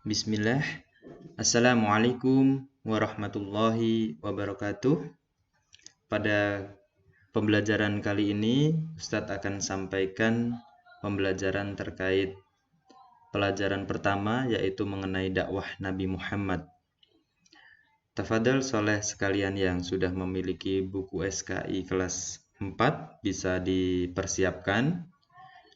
Bismillah. Assalamualaikum warahmatullahi wabarakatuh. Pada pembelajaran kali ini, Ustadz akan sampaikan pembelajaran terkait pelajaran pertama, yaitu mengenai dakwah Nabi Muhammad. Tafadhal soleh sekalian yang sudah memiliki buku SKI kelas 4 bisa dipersiapkan,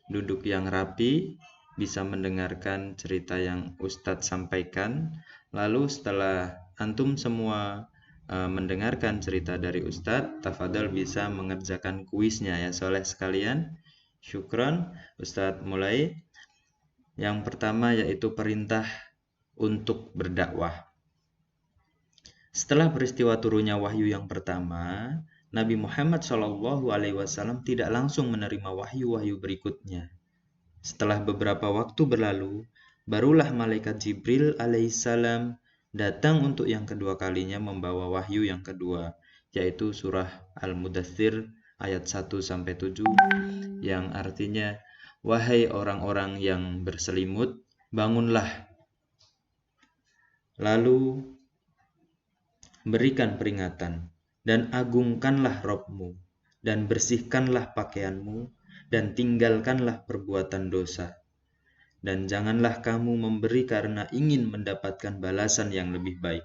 duduk yang rapi, bisa mendengarkan cerita yang Ustadz sampaikan. Lalu setelah antum semua mendengarkan cerita dari Ustadz, tafadhal bisa mengerjakan kuisnya ya soleh sekalian. Syukron. Ustadz mulai. Yang pertama yaitu perintah untuk berdakwah. Setelah peristiwa turunnya wahyu yang pertama, Nabi Muhammad SAW tidak langsung menerima wahyu-wahyu berikutnya. Setelah beberapa waktu berlalu, barulah malaikat Jibril alaihissalam datang untuk yang kedua kalinya membawa wahyu yang kedua, yaitu surah Al-Mudaththir ayat 1-7 yang artinya, "Wahai orang-orang yang berselimut, bangunlah. Lalu berikan peringatan dan agungkanlah Rabb-mu dan bersihkanlah pakaianmu dan tinggalkanlah perbuatan dosa. Dan janganlah kamu memberi karena ingin mendapatkan balasan yang lebih baik.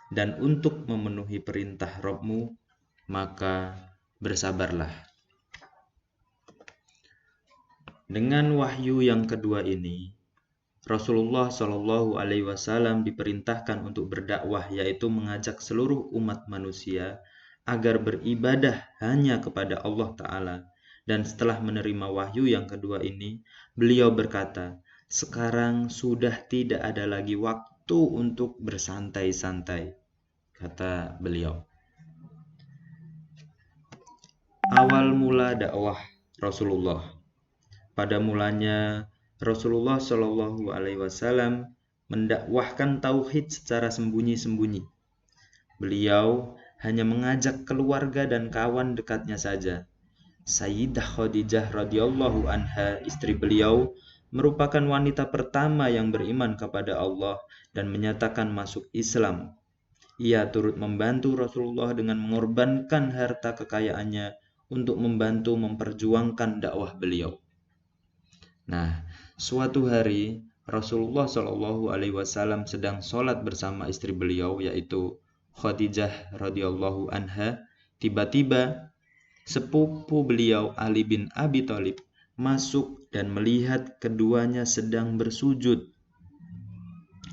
Dan untuk memenuhi perintah Rabb-mu, maka bersabarlah." Dengan wahyu yang kedua ini, Rasulullah SAW diperintahkan untuk berdakwah, yaitu mengajak seluruh umat manusia agar beribadah hanya kepada Allah Ta'ala. Dan setelah menerima wahyu yang kedua ini, beliau berkata, "Sekarang sudah tidak ada lagi waktu untuk bersantai-santai," kata beliau. Awal mula dakwah Rasulullah. Pada mulanya Rasulullah SAW mendakwahkan tauhid secara sembunyi-sembunyi. Beliau hanya mengajak keluarga dan kawan dekatnya saja. Sayyidah Khadijah radhiyallahu anha, istri beliau, merupakan wanita pertama yang beriman kepada Allah dan menyatakan masuk Islam. Ia turut membantu Rasulullah dengan mengorbankan harta kekayaannya untuk membantu memperjuangkan dakwah beliau. Nah, suatu hari Rasulullah SAW sedang sholat bersama istri beliau, yaitu Khadijah radhiyallahu anha. Tiba-tiba sepupu beliau Ali bin Abi Thalib masuk dan melihat keduanya sedang bersujud.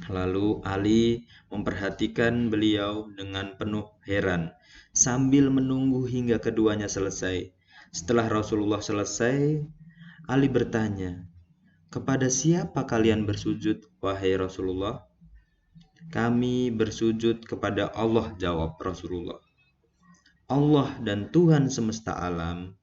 Lalu Ali memperhatikan beliau dengan penuh heran sambil menunggu hingga keduanya selesai. Setelah Rasulullah selesai, Ali bertanya, "Kepada siapa kalian bersujud, wahai Rasulullah?" "Kami bersujud kepada Allah," jawab Rasulullah. "Allah dan Tuhan semesta alam.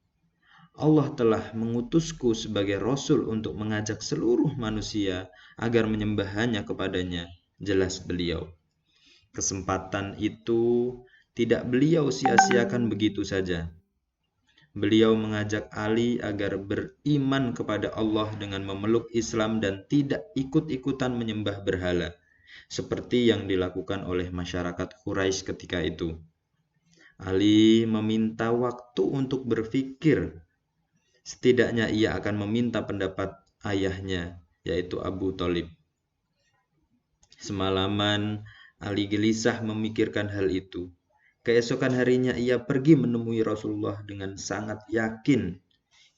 Allah telah mengutusku sebagai Rasul untuk mengajak seluruh manusia agar menyembah hanya kepadanya," jelas beliau. Kesempatan itu tidak beliau sia-siakan begitu saja. Beliau mengajak Ali agar beriman kepada Allah dengan memeluk Islam dan tidak ikut-ikutan menyembah berhala, seperti yang dilakukan oleh masyarakat Quraisy ketika itu. Ali meminta waktu untuk berpikir. Setidaknya ia akan meminta pendapat ayahnya, yaitu Abu Thalib. Semalaman Ali gelisah memikirkan hal itu. Keesokan harinya ia pergi menemui Rasulullah dengan sangat yakin.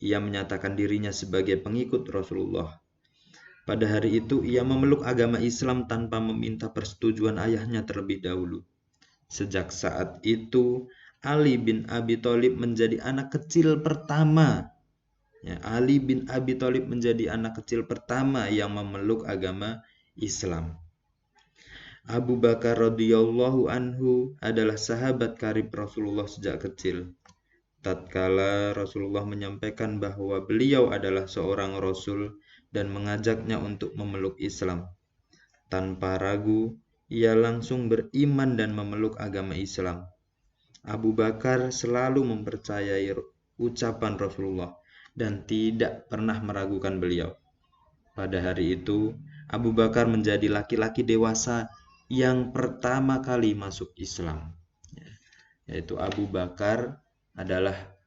Ia menyatakan dirinya sebagai pengikut Rasulullah. Pada hari itu ia memeluk agama Islam tanpa meminta persetujuan ayahnya terlebih dahulu. Sejak saat itu, Ali bin Abi Thalib menjadi anak kecil pertama. Ali bin Abi Thalib menjadi anak kecil pertama yang memeluk agama Islam. Abu Bakar radhiyallahu anhu adalah sahabat karib Rasulullah sejak kecil. Tatkala Rasulullah menyampaikan bahwa beliau adalah seorang Rasul dan mengajaknya untuk memeluk Islam, tanpa ragu, ia langsung beriman dan memeluk agama Islam. Abu Bakar selalu mempercayai ucapan Rasulullah dan tidak pernah meragukan beliau. Pada hari itu, Abu Bakar menjadi laki-laki dewasa yang pertama kali masuk Islam. Yaitu Abu Bakar adalah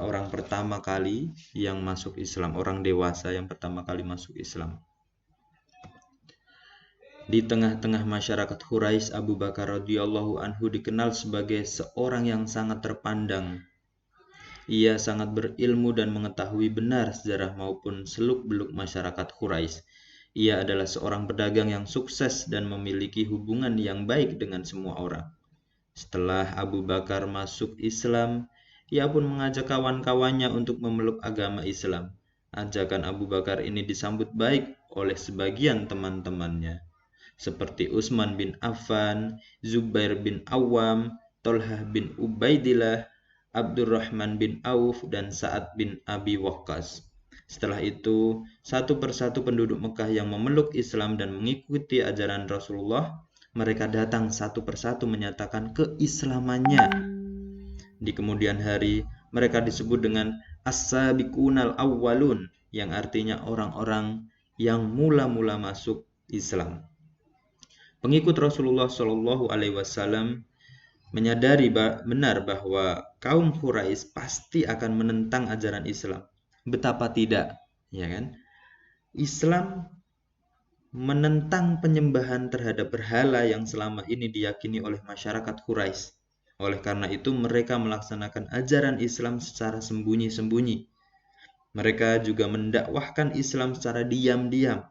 orang pertama kali yang masuk Islam, orang dewasa yang pertama kali masuk Islam. Di tengah-tengah masyarakat Quraisy, Abu Bakar radhiyallahu anhu dikenal sebagai seorang yang sangat terpandang. Ia sangat berilmu dan mengetahui benar sejarah maupun seluk-beluk masyarakat Quraisy. Ia adalah seorang pedagang yang sukses dan memiliki hubungan yang baik dengan semua orang. Setelah Abu Bakar masuk Islam, ia pun mengajak kawan-kawannya untuk memeluk agama Islam. Ajakan Abu Bakar ini disambut baik oleh sebagian teman-temannya, seperti Utsman bin Affan, Zubair bin Awam, Tolhah bin Ubaidillah, Abdurrahman bin Auf, dan Sa'ad bin Abi Waqqas. Setelah itu, satu persatu penduduk Mekah yang memeluk Islam dan mengikuti ajaran Rasulullah, mereka datang satu persatu menyatakan keislamannya. Di kemudian hari, mereka disebut dengan As-Sabiqunal Awwalun, yang artinya orang-orang yang mula-mula masuk Islam. Pengikut Rasulullah Shallallahu Alaihi Wasallam menyadari benar bahwa kaum Quraisy pasti akan menentang ajaran Islam. Betapa tidak, ya kan? Islam menentang penyembahan terhadap berhala yang selama ini diyakini oleh masyarakat Quraisy. Oleh karena itu, mereka melaksanakan ajaran Islam secara sembunyi-sembunyi. Mereka juga mendakwahkan Islam secara diam-diam.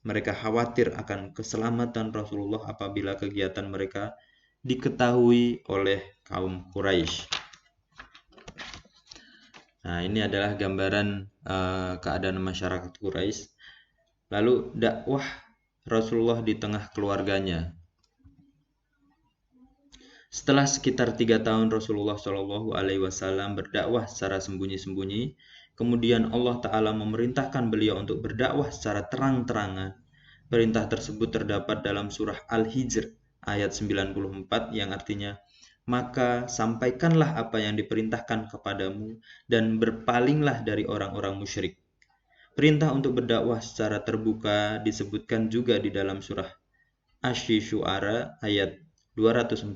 Mereka khawatir akan keselamatan Rasulullah apabila kegiatan mereka diketahui oleh kaum Quraisy. Nah, ini adalah gambaran keadaan masyarakat Quraisy. Lalu dakwah Rasulullah di tengah keluarganya. Setelah sekitar 3 tahun Rasulullah Shallallahu Alaihi Wasallam berdakwah secara sembunyi-sembunyi, kemudian Allah Ta'ala memerintahkan beliau untuk berdakwah secara terang-terangan. Perintah tersebut terdapat dalam surah Al-Hijr ayat 94 yang artinya, maka sampaikanlah apa yang diperintahkan kepadamu dan berpalinglah dari orang-orang musyrik. Perintah untuk berdakwah secara terbuka disebutkan juga di dalam surah Asy-Syu'ara ayat 214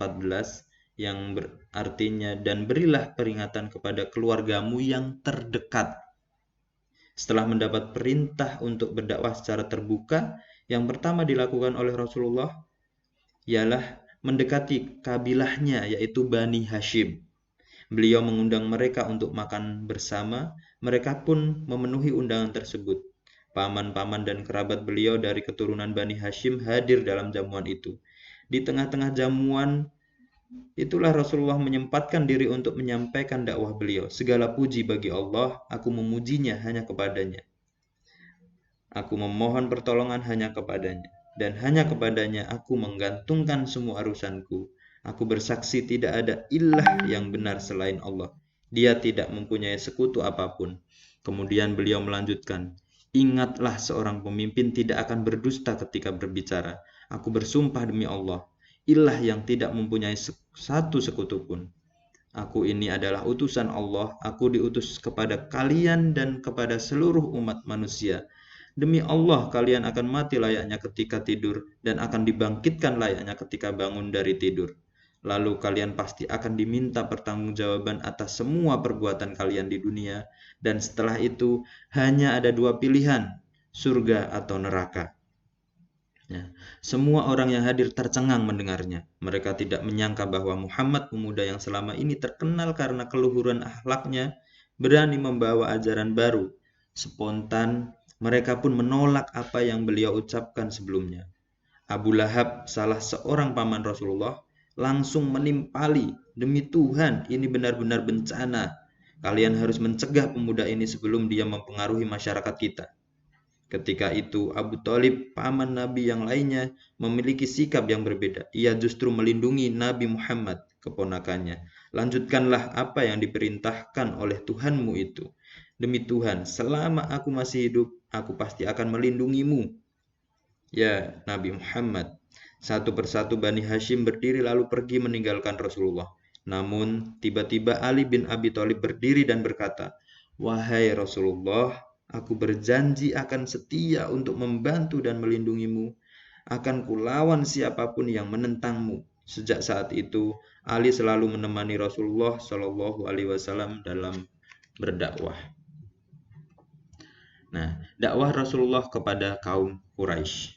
yang artinya, dan berilah peringatan kepada keluargamu yang terdekat. Setelah mendapat perintah untuk berdakwah secara terbuka, yang pertama dilakukan oleh Rasulullah ialah mendekati kabilahnya, yaitu Bani Hashim. Beliau mengundang mereka untuk makan bersama. Mereka pun memenuhi undangan tersebut. Paman-paman dan kerabat beliau dari keturunan Bani Hashim hadir dalam jamuan itu. Di tengah-tengah jamuan itulah Rasulullah menyempatkan diri untuk menyampaikan dakwah beliau. Segala puji bagi Allah, aku memujinya hanya kepadanya. Aku memohon pertolongan hanya kepadanya, dan hanya kepadanya aku menggantungkan semua urusanku. Aku bersaksi tidak ada ilah yang benar selain Allah. Dia tidak mempunyai sekutu apapun. Kemudian beliau melanjutkan, ingatlah seorang pemimpin tidak akan berdusta ketika berbicara. Aku bersumpah demi Allah, ilah yang tidak mempunyai satu sekutu pun. Aku ini adalah utusan Allah. Aku diutus kepada kalian dan kepada seluruh umat manusia. Demi Allah, kalian akan mati layaknya ketika tidur dan akan dibangkitkan layaknya ketika bangun dari tidur. Lalu kalian pasti akan diminta pertanggungjawaban atas semua perbuatan kalian di dunia. Dan setelah itu hanya ada 2 pilihan, surga atau neraka. Ya. Semua orang yang hadir tercengang mendengarnya. Mereka tidak menyangka bahwa Muhammad, pemuda yang selama ini terkenal karena keluhuran akhlaknya, berani membawa ajaran baru. Spontan, mereka pun menolak apa yang beliau ucapkan sebelumnya. Abu Lahab, salah seorang paman Rasulullah, langsung menimpali, demi Tuhan, ini benar-benar bencana. Kalian harus mencegah pemuda ini sebelum dia mempengaruhi masyarakat kita. Ketika itu Abu Thalib, paman Nabi yang lainnya, memiliki sikap yang berbeda. Ia justru melindungi Nabi Muhammad, keponakannya. Lanjutkanlah apa yang diperintahkan oleh Tuhanmu itu. Demi Tuhan, selama aku masih hidup, aku pasti akan melindungimu. Ya Nabi Muhammad. Satu persatu Bani Hashim berdiri lalu pergi meninggalkan Rasulullah. Namun tiba-tiba Ali bin Abi Thalib berdiri dan berkata, wahai Rasulullah, Aku berjanji akan setia untuk membantu dan melindungimu. Akan kulawan siapapun yang menentangmu. Sejak saat itu, Ali selalu menemani Rasulullah Shallallahu Alaihi Wasallam dalam berdakwah. Nah, dakwah Rasulullah kepada kaum Quraisy.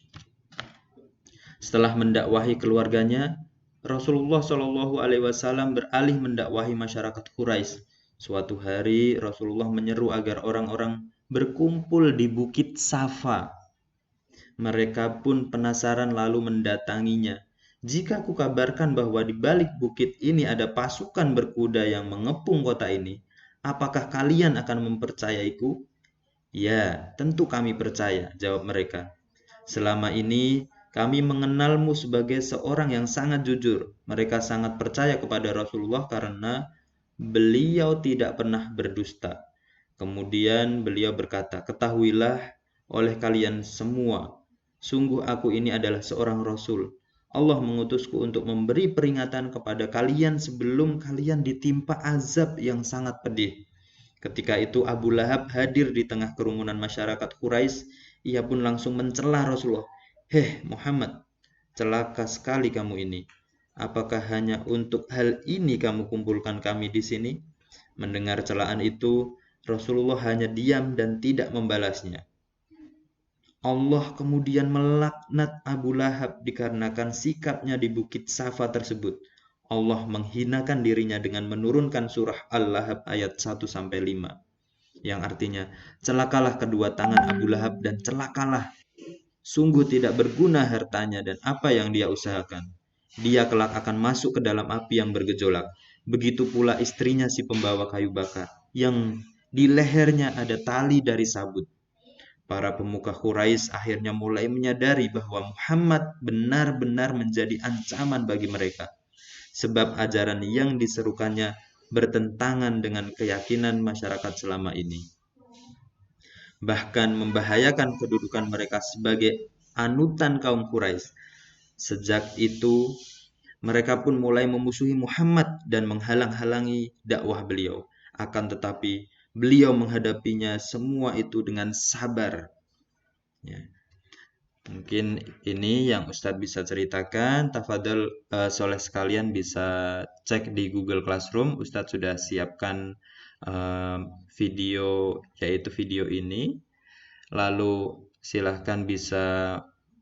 Setelah mendakwahi keluarganya, Rasulullah Shallallahu Alaihi Wasallam beralih mendakwahi masyarakat Quraisy. Suatu hari Rasulullah menyeru agar orang-orang berkumpul di Bukit Safa. Mereka pun penasaran lalu mendatanginya. Jika kukabarkan bahwa di balik bukit ini ada pasukan berkuda yang mengepung kota ini, apakah kalian akan mempercayaiku? Ya, tentu kami percaya, jawab mereka. Selama ini kami mengenalmu sebagai seorang yang sangat jujur. Mereka sangat percaya kepada Rasulullah karena beliau tidak pernah berdusta. Kemudian beliau berkata, ketahuilah oleh kalian semua, sungguh aku ini adalah seorang Rasul. Allah mengutusku untuk memberi peringatan kepada kalian sebelum kalian ditimpa azab yang sangat pedih. Ketika itu Abu Lahab hadir di tengah kerumunan masyarakat Quraisy. Ia pun langsung mencela Rasulullah. Heh Muhammad, celaka sekali kamu ini. Apakah hanya untuk hal ini kamu kumpulkan kami di sini? Mendengar celaan itu, Rasulullah hanya diam dan tidak membalasnya. Allah kemudian melaknat Abu Lahab dikarenakan sikapnya di Bukit Safa tersebut. Allah menghinakan dirinya dengan menurunkan surah Al-Lahab ayat 1-5, yang artinya, celakalah kedua tangan Abu Lahab dan celakalah. Sungguh tidak berguna hartanya dan apa yang dia usahakan. Dia kelak akan masuk ke dalam api yang bergejolak. Begitu pula istrinya si pembawa kayu bakar, yang di lehernya ada tali dari sabut. Para pemuka Quraisy akhirnya mulai menyadari bahwa Muhammad benar-benar menjadi ancaman bagi mereka, sebab ajaran yang diserukannya bertentangan dengan keyakinan masyarakat selama ini, bahkan membahayakan kedudukan mereka sebagai anutan kaum Quraisy. Sejak itu, mereka pun mulai memusuhi Muhammad dan menghalang-halangi dakwah beliau. Akan tetapi, beliau menghadapinya semua itu dengan sabar. Ya. Mungkin ini yang Ustadz bisa ceritakan. Tafadhol soleh sekalian bisa cek di Google Classroom. Ustadz sudah siapkan video, yaitu video ini. Lalu silahkan bisa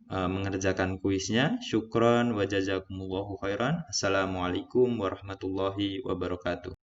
mengerjakan kuisnya. Syukron wa jazakumullahu khairan. Assalamualaikum warahmatullahi wabarakatuh.